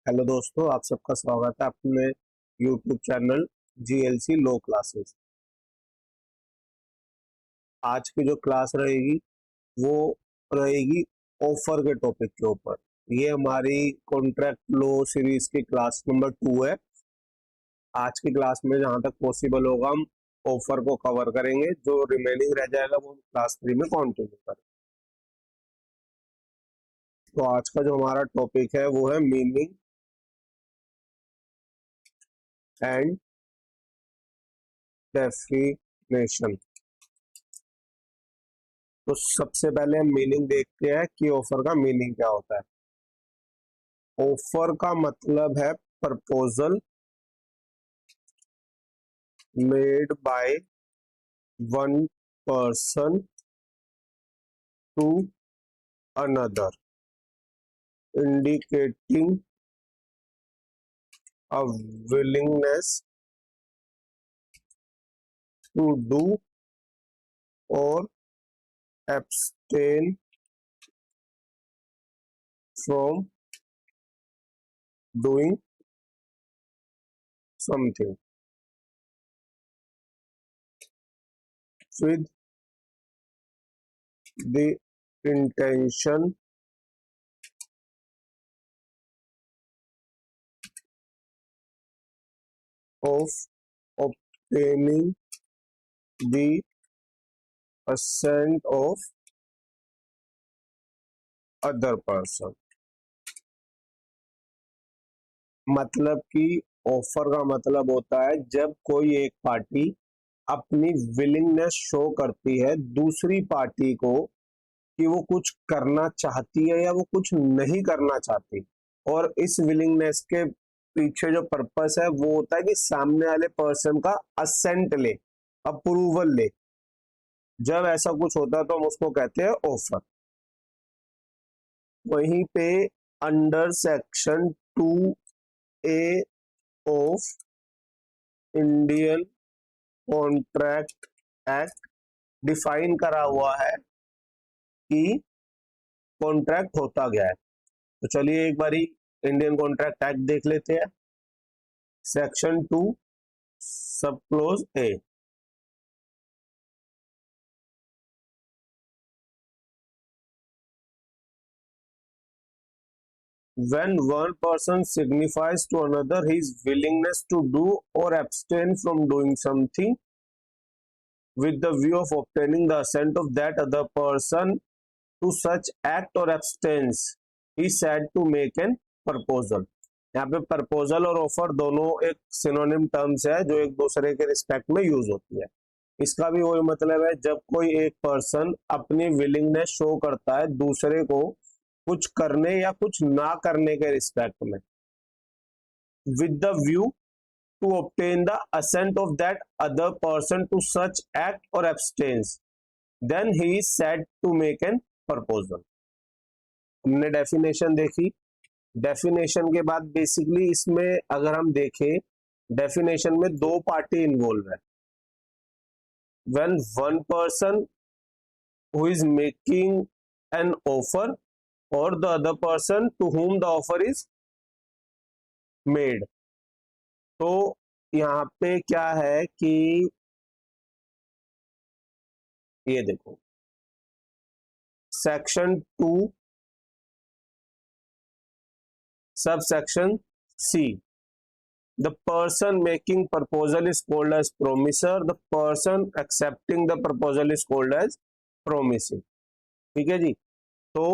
Hello दोस्तों, आप सबका स्वागत है अपने यूट्यूब चैनल जीएलसी लो क्लासेस। आज की जो क्लास रहेगी वो रहेगी ऑफर के टॉपिक के ऊपर। ये हमारी कॉन्ट्रैक्ट लो सीरीज की क्लास नंबर 2 है। आज की क्लास में जहाँ तक पॉसिबल होगा हम ऑफर को कवर करेंगे, जो रिमेनिंग रह जाएगा वो हम क्लास 3 में कंटिन्यू करेंगे। तो आज का जो हमारा टॉपिक है वो है मीनिंग एंड डेफिनेशन। तो सबसे पहले हम मीनिंग देखते हैं कि ऑफर का मीनिंग क्या होता है। ऑफर का मतलब है proposal made by one person to another, indicating a willingness to do or abstain from doing something with the intention of obtaining the assent of other person। मतलब कि ऑफर का मतलब होता है जब कोई एक पार्टी अपनी विलिंगनेस शो करती है दूसरी पार्टी को कि वो कुछ करना चाहती है या वो कुछ नहीं करना चाहती, और इस विलिंगनेस के पीछे जो पर्पस है वो होता है कि सामने वाले पर्सन का असेंट ले, अप्रूवल ले। जब ऐसा कुछ होता है तो हम उसको कहते हैं ऑफर। वहीं पे under section 2A of Indian contract act define करा हुआ है कि कॉन्ट्रैक्ट होता गया है। तो चलिए एक बारी इंडियन कॉन्ट्रैक्ट एक्ट देख लेते हैं। सेक्शन 2 सब close A. When one person signifies to another his willingness to do or abstain from doing something with the view of obtaining the assent of that other person to such act or abstains, he is said to make an proposal। यहाँ पे proposal और offer दोनों एक synonym terms है जो एक दूसरे के रिस्पेक्ट में यूज होती है। इसका भी वही मतलब है, जब कोई एक पर्सन अपनी विलिंगनेस शो करता है दूसरे को कुछ करने या कुछ ना करने के रिस्पेक्ट में, with the view to obtain the assent of that other person to such act or abstains, then he is said to make an proposal। हमने डेफिनेशन देखी। डेफिनेशन के बाद बेसिकली इसमें अगर हम देखें, डेफिनेशन में दो पार्टी इन्वॉल्व है। when one person who is making an offer or the other person to whom the offer is made। तो यहाँ पे क्या है कि ये देखो section 2 sub section C, the person making proposal is called as promiser, the person accepting the proposal is called as promising। ठीक है जी। तो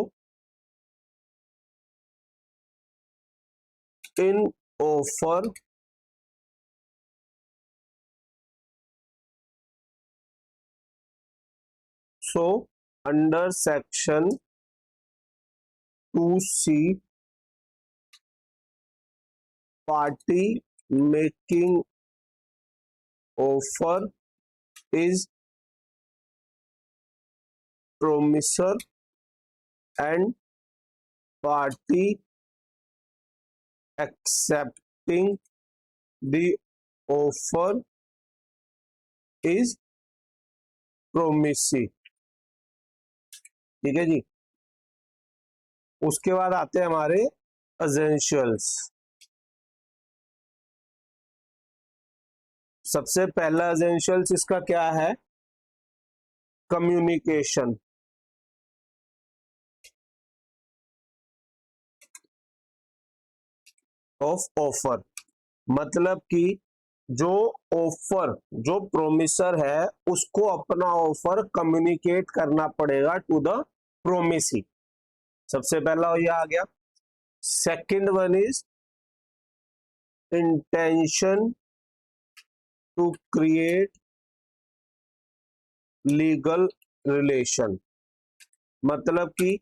in offer so under section 2C, party making offer is promiser and party accepting the offer is promisee। ठीक है जी। उसके बाद आते हैं हमारे एसेंशियल्स। सबसे पहला एसेंशियल्स इसका क्या है, कम्युनिकेशन। ऑफ ऑफर, मतलब कि जो ऑफर, जो प्रोमिसर है उसको अपना ऑफर कम्युनिकेट करना पड़ेगा टू द प्रोमिसी। सबसे पहला ये आ गया। Second one is intention to create legal relation, मतलब कि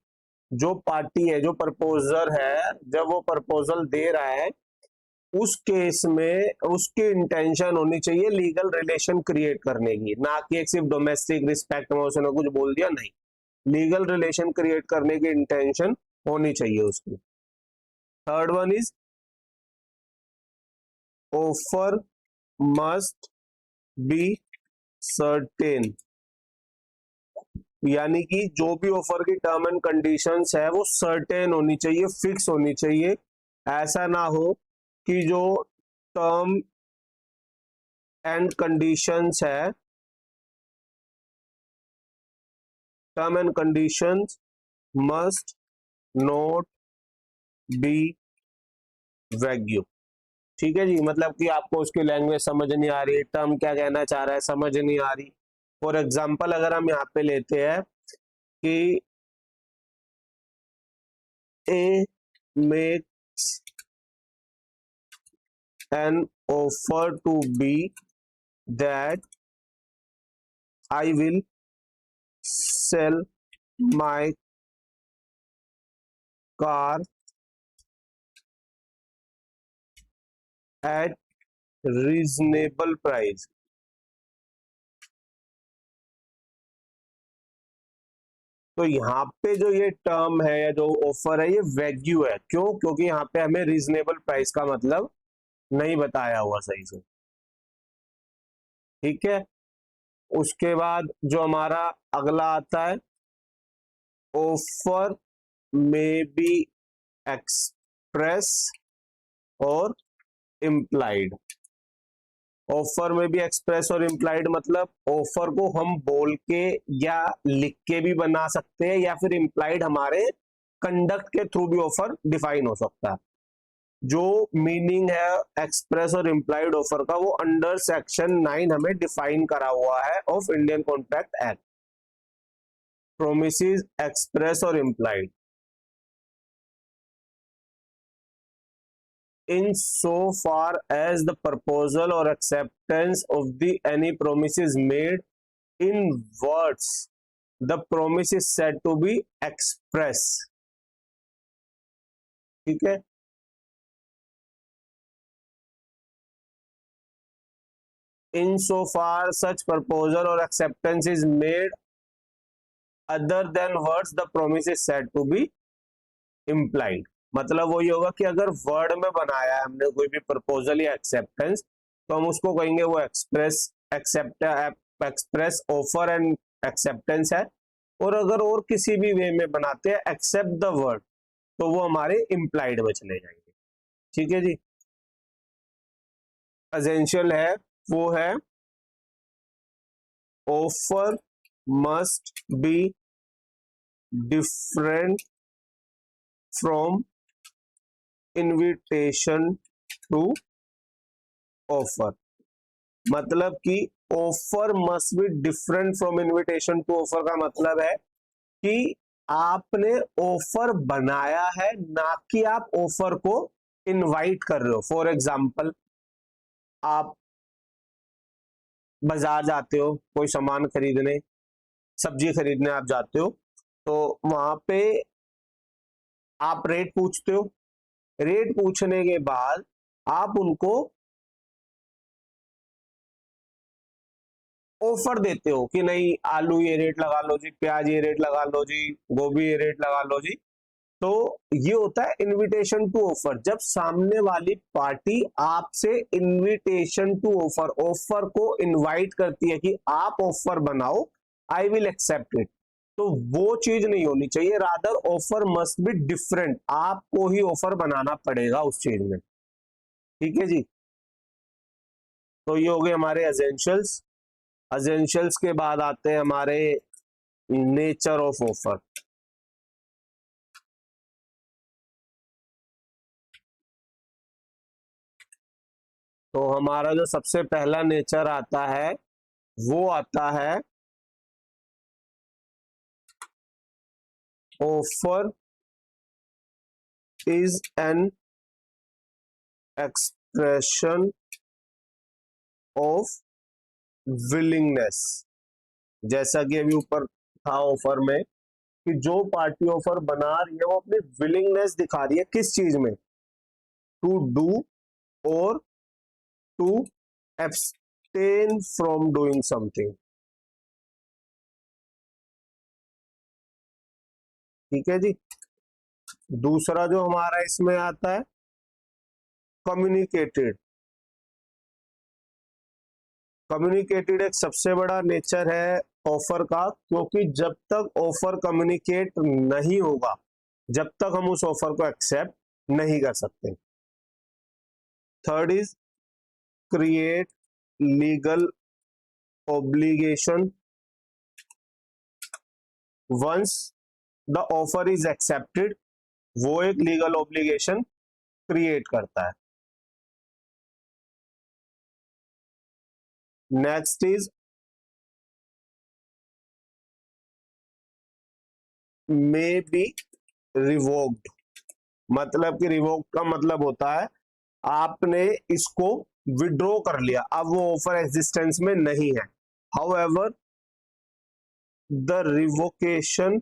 जो पार्टी है, जो प्रपोजर है, जब वो प्रपोजल दे रहा है उस केस में उसकी इंटेंशन होनी चाहिए लीगल रिलेशन क्रिएट करने की, ना कि एक सिर्फ डोमेस्टिक रिस्पेक्ट में उसने कुछ बोल दिया, नहीं, लीगल रिलेशन क्रिएट करने की इंटेंशन होनी चाहिए उसकी। Third one is offer must be certain, यानी कि जो भी ऑफर की टर्म एंड कंडीशंस है वो सर्टेन होनी चाहिए, फिक्स होनी चाहिए। ऐसा ना हो कि जो टर्म एंड कंडीशंस है, term and conditions must not be wagyu. ठीक है जी, मतलब कि आपको उसकी लैंग्वेज समझ नहीं आ रही, टर्म क्या कहना चाह रहा है समझ नहीं आ रही। फॉर एग्जाम्पल अगर हम यहाँ पे लेते हैं कि A makes an offer to B that I will sell my car at reasonable price. तो यहाँ पे जो ये टर्म है या जो ऑफर है ये वैग्यू है, क्यों? क्योंकि यहाँ पे हमें रीजनेबल प्राइस का मतलब नहीं बताया हुआ सही से। ठीक है, उसके बाद जो हमारा अगला आता है, ऑफर में बी एक्सप्रेस और इम्प्लाइड। ऑफर में भी एक्सप्रेस और इम्प्लाइड मतलब ऑफर को हम बोल के या लिख के भी बना सकते हैं, या फिर इम्प्लाइड हमारे कंडक्ट के थ्रू भी ऑफर डिफाइन हो सकता है। जो मीनिंग है एक्सप्रेस और इम्प्लाइड ऑफर का वो अंडर सेक्शन 9 हमें डिफाइन करा हुआ है of Indian contract act. Promises express और implied. In so far as the proposal or acceptance of the any promise is made in words, the promise is said to be express। ठीक है, in so far such proposal or acceptance is made other than words, the promise is said to be implied। मतलब वही होगा कि अगर word में बनाया है हमने कोई भी प्रपोजल या एक्सेप्टेंस, तो हम उसको कहेंगे वो express accept express offer and acceptance है। और अगर और किसी भी वे में बनाते हैं एक्सेप्ट द वर्ड, तो वो हमारे इम्प्लाइड में चले जाएंगे। ठीक है जी, एसेंशियल है वो है offer must be different from invitation to offer, मतलब कि offer must be different from invitation to offer का मतलब है कि आपने ऑफर बनाया है, ना कि आप ऑफर को इनवाइट कर रहे हो। फॉर एग्जांपल, आप बाजार जाते हो कोई सामान खरीदने, सब्जी खरीदने आप जाते हो, तो वहां पे आप रेट पूछते हो। रेट पूछने के बाद आप उनको ऑफर देते हो कि नहीं आलू ये रेट लगा लो जी, प्याज ये रेट लगा लो जी, गोभी ये रेट लगा लो जी। तो ये होता है इनविटेशन टू ऑफर, जब सामने वाली पार्टी आपसे इनविटेशन टू ऑफर, ऑफर को इनवाइट करती है कि आप ऑफर बनाओ, आई विल एक्सेप्ट इट, तो वो चीज नहीं होनी चाहिए। Rather offer must be different, आपको ही ऑफर बनाना पड़ेगा उस चीज में। ठीक है जी, तो ये हो गए हमारे एसेंशियल्स। एसेंशियल्स के बाद आते हैं हमारे नेचर ऑफ ऑफर। तो हमारा जो सबसे पहला नेचर आता है वो आता है offer is an expression of willingness. जैसा कि अभी ऊपर था ऑफर में कि जो पार्टी ऑफर बना रही है वो अपनी विलिंगनेस दिखा रही है किस चीज में, to do or to abstain from doing something. ठीक है जी। दूसरा जो हमारा इसमें आता है कम्युनिकेटेड। कम्युनिकेटेड एक सबसे बड़ा नेचर है ऑफर का, क्योंकि जब तक ऑफर कम्युनिकेट नहीं होगा जब तक हम उस ऑफर को एक्सेप्ट नहीं कर सकते। Third is create legal obligation. Once the offer is accepted वो एक लीगल ऑब्लिगेशन क्रिएट करता है। Next is may be revoked. मतलब कि रिवोक का मतलब होता है आपने इसको विड्रॉ कर लिया, अब वो ऑफर एग्जिस्टेंस में नहीं है। However the revocation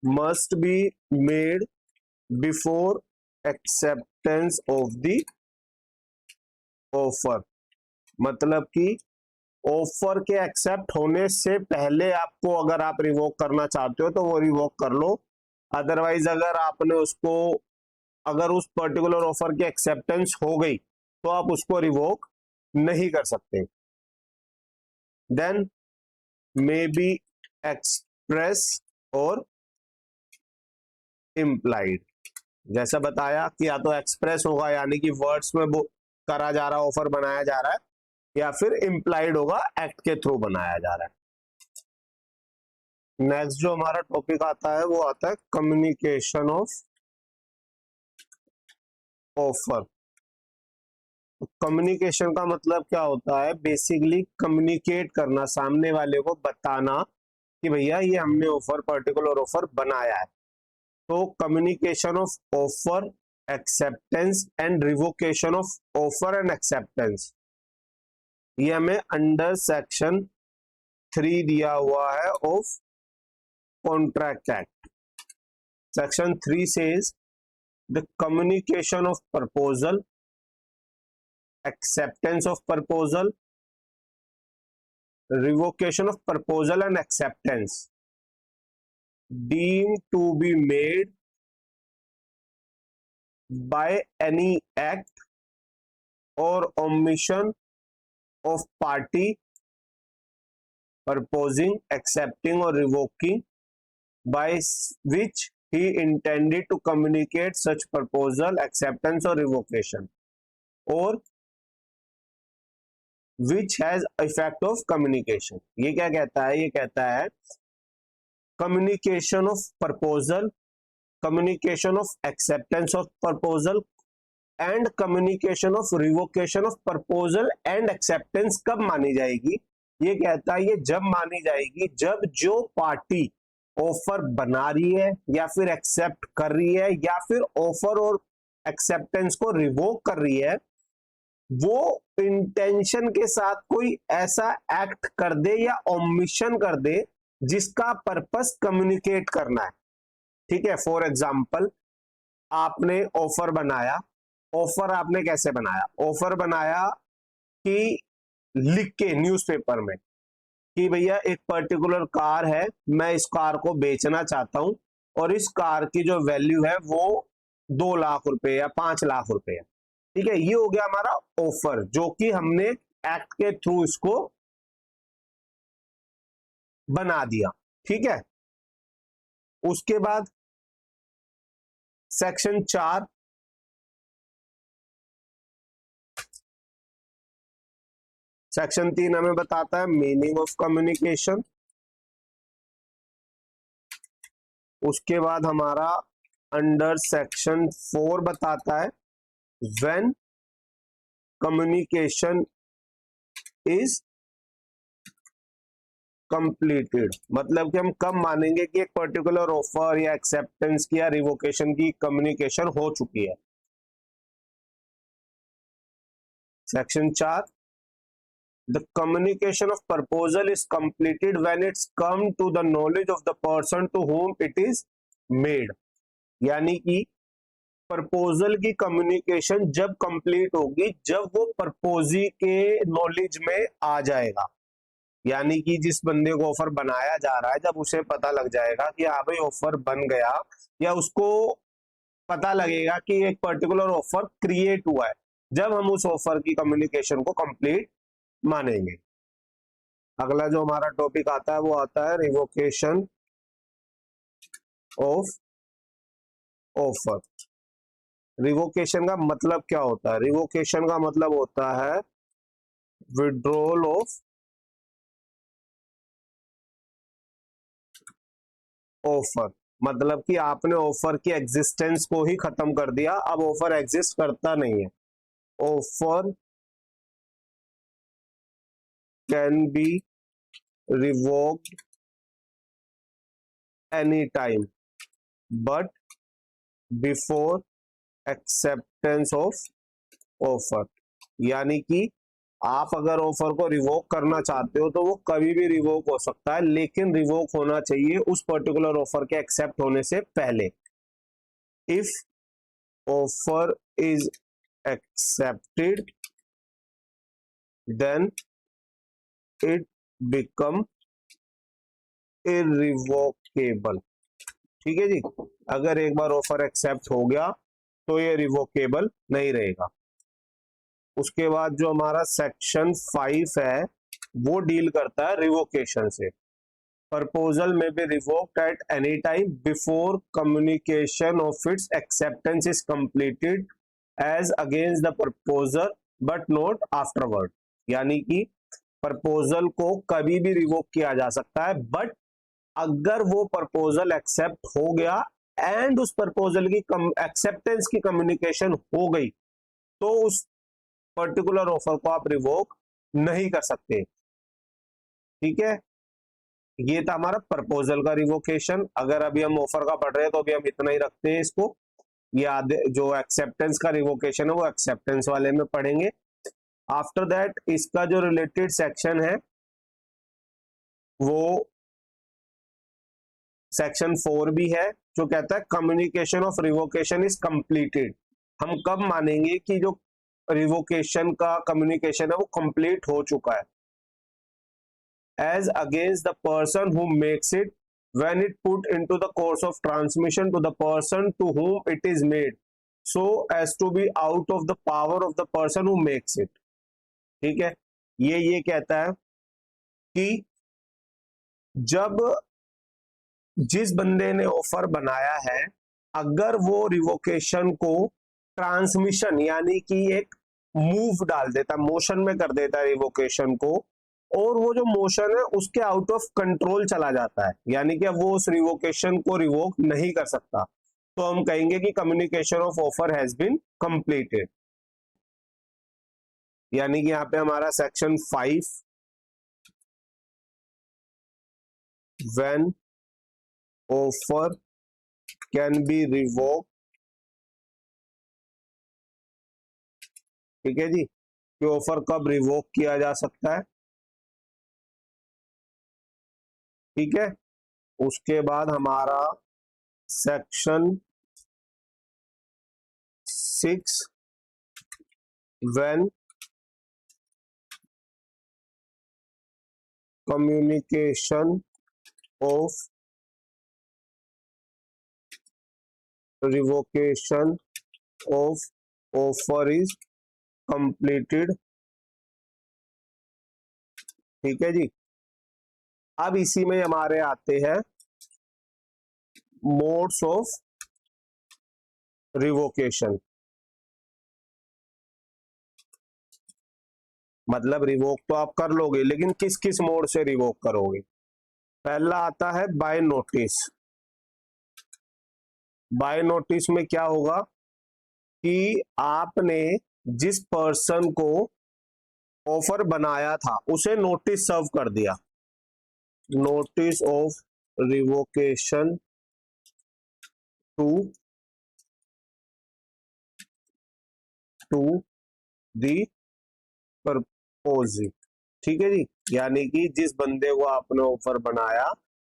must be made before acceptance of the offer. मतलब कि ऑफर के एक्सेप्ट होने से पहले आपको, अगर आप रिवोक करना चाहते हो तो वो रिवोक कर लो। अदरवाइज अगर आपने उसको, अगर उस पर्टिकुलर ऑफर की एक्सेप्टेंस हो गई तो आप उसको रिवोक नहीं कर सकते। देन मे बी एक्सप्रेस और इम्प्लाइड। जैसा बताया कि या तो एक्सप्रेस होगा यानी कि वर्ड्स में वो करा जा रहा है, ऑफर बनाया जा रहा है, या फिर इम्प्लाइड होगा एक्ट के थ्रू बनाया जा रहा है। नेक्स्ट जो हमारा टॉपिक आता है वो आता है कम्युनिकेशन ऑफ ऑफर। कम्युनिकेशन का मतलब क्या होता है, बेसिकली कम्युनिकेट करना, सामने वाले को बताना कि भैया ये हमने ऑफर, पर्टिकुलर ऑफर बनाया है। तो communication of offer, acceptance and revocation of offer and acceptance, ये हमें अंडर सेक्शन 3 दिया हुआ है of contract act. Section 3 says the communication of proposal, acceptance of proposal, revocation of proposal and acceptance deemed to be made by any act or omission of party proposing, accepting or revoking, by which he intended to communicate such proposal, acceptance or revocation, or which has effect of communication। ये क्या कहता है, ये कहता है communication of proposal, communication of acceptance of proposal and communication of revocation of proposal and acceptance कब मानी जाएगी। ये कहता है ये जब मानी जाएगी जब जो पार्टी ऑफर बना रही है या फिर एक्सेप्ट कर रही है या फिर ऑफर और एक्सेप्टेंस को रिवोक कर रही है, वो इंटेंशन के साथ कोई ऐसा एक्ट कर दे या ओमिशन कर दे जिसका पर्पस कम्युनिकेट करना है। ठीक है, फॉर एग्जाम्पल आपने ऑफर बनाया। ऑफर आपने कैसे बनाया, ऑफर बनाया कि लिख के न्यूज़पेपर में कि भैया एक पर्टिकुलर कार है, मैं इस कार को बेचना चाहता हूं और इस कार की जो वैल्यू है वो 2 लाख रुपए या 5 लाख रुपए है। ठीक है, ये हो गया हमारा ऑफर जो कि हमने एक्ट के थ्रू इसको बना दिया। ठीक है, उसके बाद सेक्शन 4 सेक्शन 3 हमें बताता है मीनिंग ऑफ कम्युनिकेशन। उसके बाद हमारा अंडर सेक्शन 4 बताता है व्हेन कम्युनिकेशन इज कंप्लीटेड, मतलब कि हम कब मानेंगे कि एक पर्टिकुलर ऑफर या एक्सेप्टेंस की या रिवोकेशन की कम्युनिकेशन हो चुकी है। Section 4, the communication of proposal is completed when it's come to the knowledge of the person to whom it is made, यानी कि प्रपोजल की कम्युनिकेशन जब कंप्लीट होगी जब वो प्रपोजी के नॉलेज में आ जाएगा, यानी कि जिस बंदे को ऑफर बनाया जा रहा है जब उसे पता लग जाएगा कि हाँ भाई ऑफर बन गया, या उसको पता लगेगा कि एक पर्टिकुलर ऑफर क्रिएट हुआ है, जब हम उस ऑफर की कम्युनिकेशन को कंप्लीट मानेंगे। अगला जो हमारा टॉपिक आता है वो आता है रिवोकेशन ऑफ ऑफर। रिवोकेशन का मतलब क्या होता है? रिवोकेशन का मतलब होता है विड्रॉल ऑफ ऑफर, मतलब कि आपने ऑफर की एग्जिस्टेंस को ही खत्म कर दिया, अब ऑफर एग्जिस्ट करता नहीं है। Offer can B revoked any time but before acceptance of offer, यानी कि आप अगर ऑफर को रिवोक करना चाहते हो तो वो कभी भी रिवोक हो सकता है, लेकिन रिवोक होना चाहिए उस पर्टिकुलर ऑफर के एक्सेप्ट होने से पहले। If offer is accepted then it become irrevocable. ठीक है जी, अगर एक बार ऑफर एक्सेप्ट हो गया तो ये रिवोकेबल नहीं रहेगा। उसके बाद जो हमारा सेक्शन 5 है वो डील करता है रिवोकेशन से। प्रपोजल में be revoked at any time before communication of its acceptance is completed as against the proposer but not afterward, यानी कि प्रपोजल को कभी भी रिवोक किया जा सकता है, बट अगर वो प्रपोजल एक्सेप्ट हो गया एंड उस प्रपोजल की एक्सेप्टेंस की कम्युनिकेशन हो गई तो उस पर्टिकुलर ऑफर को आप रिवोक नहीं कर सकते। ठीक है, ये था हमारा प्रपोजल का रिवोकेशन। अगर अभी हम ऑफर का पढ़ रहे हैं तो अभी हम इतना ही रखते हैं इसको, ये आधे जो एक्सेप्टेंस का रिवोकेशन है वो एक्सेप्टेंस वाले में पढ़ेंगे। आफ्टर दैट इसका जो रिलेटेड सेक्शन है वो सेक्शन 4 भी है, जो कहता है communication of revocation is completed. हम कब मानेंगे कि जो रिवोकेशन का कम्युनिकेशन है वो कंप्लीट हो चुका है। as against the person who makes it when it put into the course of transmission to the person to whom it is made so as to be out of the power of the person who makes it। ठीक है, ये कहता है कि जब जिस बंदे ने ऑफर बनाया है अगर वो रिवोकेशन को ट्रांसमिशन यानी कि एक मूव डाल देता, मोशन में कर देता है रिवोकेशन को, और वो जो मोशन है उसके आउट ऑफ कंट्रोल चला जाता है, यानी कि अब वो उस रिवोकेशन को रिवोक नहीं कर सकता, तो हम कहेंगे कि communication of offer has been completed. यानी कि यहाँ पे हमारा section 5 when offer can be revoke, ठीक है जी, कि ऑफर कब रिवोक किया जा सकता है। ठीक है, उसके बाद हमारा section 6 when communication of revocation of offer is completed. ठीक है जी, अब इसी में हमारे आते हैं मोड्स ऑफ रिवोकेशन। मतलब रिवोक तो आप कर लोगे, लेकिन किस किस मोड से रिवोक करोगे? पहला आता है बाय नोटिस। बाय नोटिस में क्या होगा कि आपने जिस पर्सन को ऑफर बनाया था उसे नोटिस सर्व कर दिया, notice of revocation to to the propose. ठीक है जी, यानी कि जिस बंदे को आपने ऑफर बनाया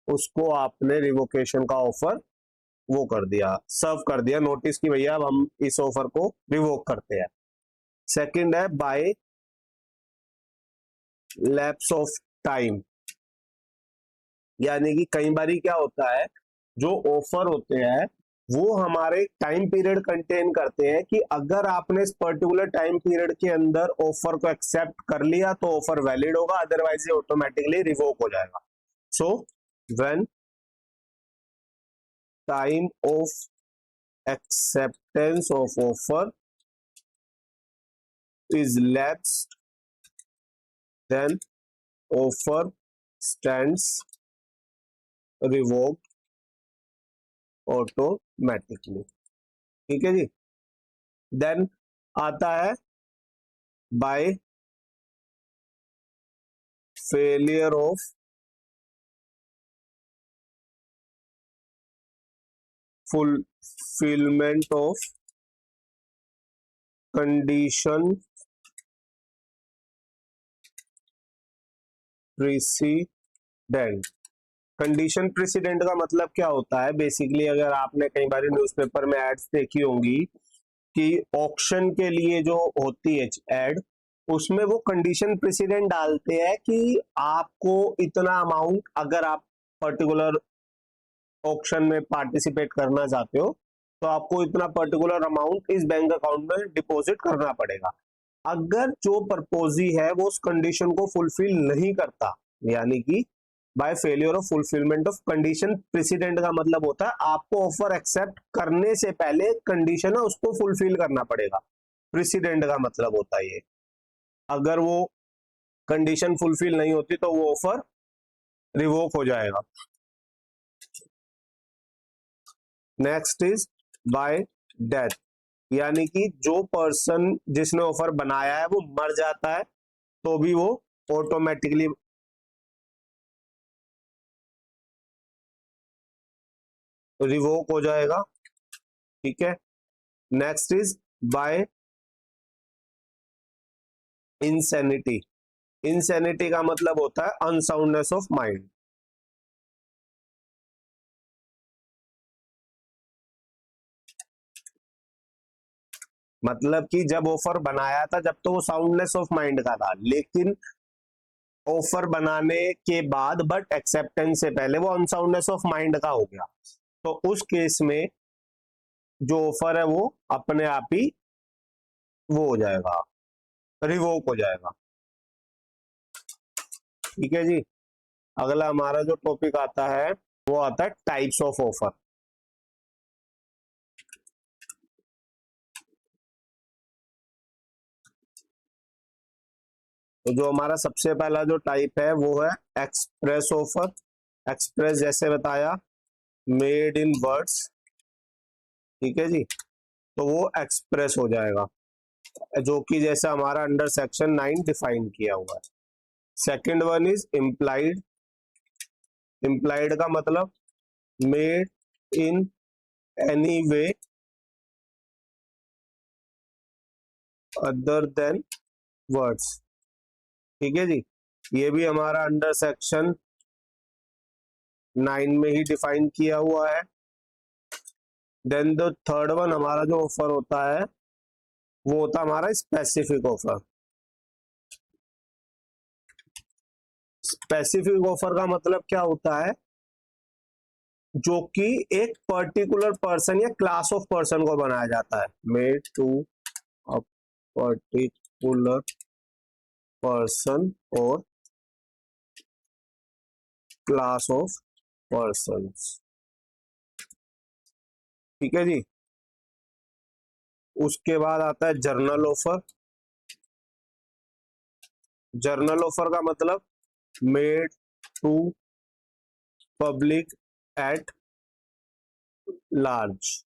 उसको आपने रिवोकेशन का ऑफर वो कर दिया, सर्व कर दिया नोटिस की, भैया अब हम इस ऑफर को रिवोक करते हैं। सेकंड है बाय लैप्स ऑफ टाइम, यानी कि कई बारी क्या होता है, जो ऑफर होते हैं वो हमारे टाइम पीरियड कंटेन करते हैं कि अगर आपने इस पर्टिकुलर टाइम पीरियड के अंदर ऑफर को एक्सेप्ट कर लिया तो ऑफर वैलिड होगा, अदरवाइज ये ऑटोमेटिकली रिवोक हो जाएगा। So when time of acceptance of offer is lapsed, then offer stands revoked automatically। ठीक है जी। देन आता है bye failure of fulfilment of condition president. Condition president का मतलब क्या होता है, बेसिकली अगर आपने कई बार न्यूज़पेपर में एड्स देखी होंगी कि ऑक्शन के लिए जो होती है एड, उसमें वो कंडीशन प्रेसिडेंट डालते हैं कि आपको इतना अमाउंट, अगर आप पर्टिकुलर ऑक्शन में पार्टिसिपेट करना चाहते हो तो आपको इतना पर्टिकुलर अमाउंट इस बैंक अकाउंट में डिपॉजिट करना पड़ेगा। अगर जो प्रपोजी है वो उस कंडीशन को फुलफिल नहीं करता, यानी कि bye failure of fulfilment of condition president का मतलब होता है आपको ऑफर एक्सेप्ट करने से पहले कंडीशन है उसको फुलफिल करना पड़ेगा। प्रेसिडेंट का मतलब होता है ये, अगर वो कंडीशन फुलफिल नहीं होती तो वो ऑफर रिवोक हो जाएगा। नेक्स्ट इज बाय डेथ, यानी कि जो पर्सन जिसने ऑफर बनाया है वो मर जाता है तो भी वो ऑटोमेटिकली रिवोक हो जाएगा। ठीक है। Next is by insanity. Insanity का मतलब होता है अनसाउंडनेस ऑफ माइंड। मतलब कि जब ऑफर बनाया था जब तो वो साउंडनेस ऑफ माइंड का था, लेकिन ऑफर बनाने के बाद बट एक्सेप्टेंस से पहले वो अनसाउंडनेस ऑफ माइंड का हो गया, तो उस केस में जो ऑफर है वो अपने आप ही वो हो जाएगा, रिवोक हो जाएगा। ठीक है जी। अगला हमारा जो टॉपिक आता है वो आता है टाइप्स ऑफ ऑफर। तो जो हमारा सबसे पहला जो टाइप है वो है एक्सप्रेस ऑफर। एक्सप्रेस जैसे बताया, मेड इन वर्ड्स। ठीक है जी, तो वो एक्सप्रेस हो जाएगा, जो कि जैसे हमारा अंडर सेक्शन 9 डिफाइन किया हुआ है। Second one is implied. Implied का मतलब made in any way other than words. ठीक है जी, ये भी हमारा अंडर सेक्शन 9 में ही डिफाइन किया हुआ है। देन द थर्ड वन हमारा जो ऑफर होता है वो होता है हमारा स्पेसिफिक ऑफर। स्पेसिफिक ऑफर का मतलब क्या होता है, जो कि एक पर्टिकुलर पर्सन या क्लास ऑफ पर्सन को बनाया जाता है, made to a particular person or class of persons. ठीक है जी। उसके बाद आता है जर्नल ऑफर। जर्नल ऑफर का मतलब made to public at large,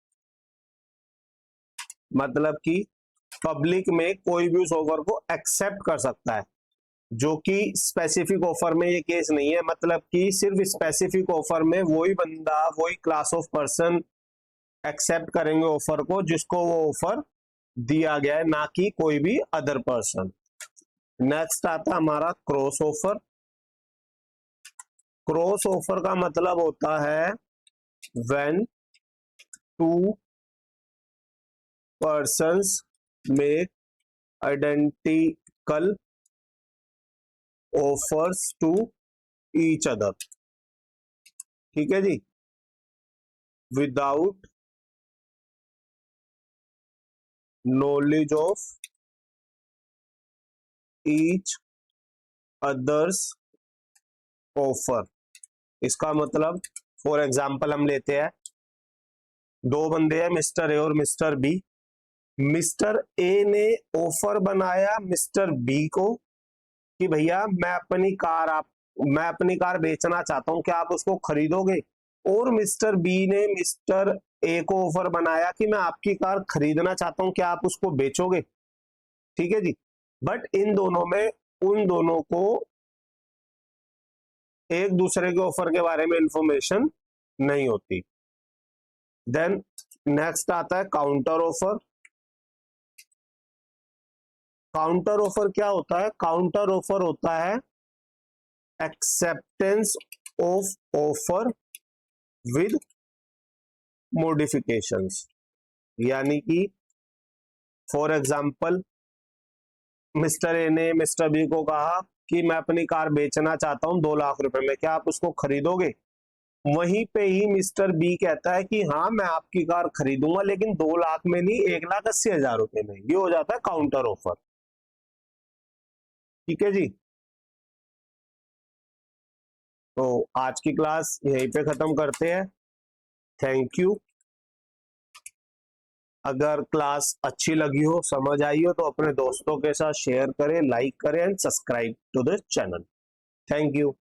मतलब कि पब्लिक में कोई भी उस ऑफर को एक्सेप्ट कर सकता है, जो कि स्पेसिफिक ऑफर में ये केस नहीं है। मतलब कि सिर्फ स्पेसिफिक ऑफर में वही बंदा, वही क्लास ऑफ पर्सन एक्सेप्ट करेंगे ऑफर को जिसको वो ऑफर दिया गया है, ना कि कोई भी अदर पर्सन। नेक्स्ट आता है हमारा क्रॉस ऑफर। क्रॉस ऑफर का मतलब होता है when two persons make identical offers to each other, ठीक है जी, without knowledge of each other's offer. इसका मतलब फॉर एग्जांपल हम लेते हैं, दो बंदे हैं मिस्टर ए और मिस्टर बी। मिस्टर ए ने ऑफर बनाया मिस्टर बी को कि भैया मैं अपनी कार बेचना चाहता हूं, क्या आप उसको खरीदोगे? और मिस्टर बी ने मिस्टर ए को ऑफर बनाया कि मैं आपकी कार खरीदना चाहता हूं, क्या आप उसको बेचोगे? ठीक है जी। बट इन दोनों में उन दोनों को एक दूसरे के ऑफर के बारे में इंफॉर्मेशन नहीं होती। देन नेक्स्ट आता है काउंटर ऑफर। काउंटर ऑफर क्या होता है? काउंटर ऑफर होता है acceptance of offer with modifications. यानी कि फॉर एग्जांपल मिस्टर ए ने मिस्टर बी को कहा कि मैं अपनी कार बेचना चाहता हूं 2 लाख रुपए में, क्या आप उसको खरीदोगे? वहीं पे ही मिस्टर बी कहता है कि हाँ मैं आपकी कार खरीदूंगा, लेकिन 2 लाख में नहीं, 1,80,000 रुपए में। ये हो जाता है काउंटर ऑफर। ठीक है जी। तो आज की क्लास यहीं पे खत्म करते हैं। Thank you. अगर क्लास अच्छी लगी हो, समझ आई हो, तो अपने दोस्तों के साथ शेयर करें, लाइक करें and subscribe to the channel. Thank you.